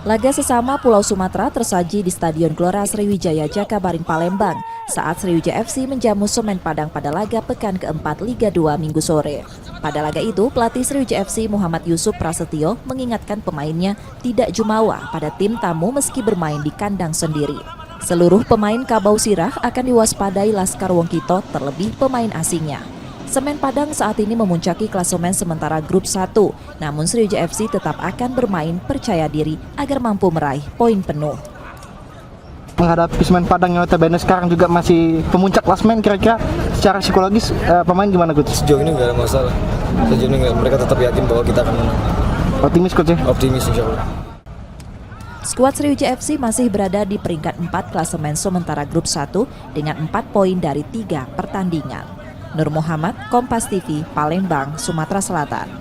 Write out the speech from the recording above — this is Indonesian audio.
Laga sesama Pulau Sumatera tersaji di Stadion Gelora Sriwijaya Jakabaring Palembang saat Sriwijaya FC menjamu Semen Padang pada laga pekan keempat Liga 2 Minggu sore. Pada laga itu, pelatih Sriwijaya FC Muhammad Yusuf Prasetyo mengingatkan pemainnya tidak jumawa pada tim tamu meski bermain di kandang sendiri. Seluruh pemain Kabau Sirah akan diwaspadai Laskar Wongkito, terlebih pemain asingnya. Semen Padang saat ini memuncaki klasemen sementara grup 1, namun Sriwijaya FC tetap akan bermain percaya diri agar mampu meraih poin penuh. Menghadapi Semen Padang yang notabene sekarang juga masih pemuncak klasemen, kira-kira secara psikologis pemain gimana Coach? Sejauh ini nggak ada masalah. Sejauh ini mereka tetap yakin bahwa kita akan menang. Optimis Coach ya? Optimis insya Allah. Skuad Sriwijaya FC masih berada di peringkat 4 klasemen sementara grup 1 dengan 4 poin dari 3 pertandingan. Nur Muhammad, Kompas TV, Palembang, Sumatera Selatan.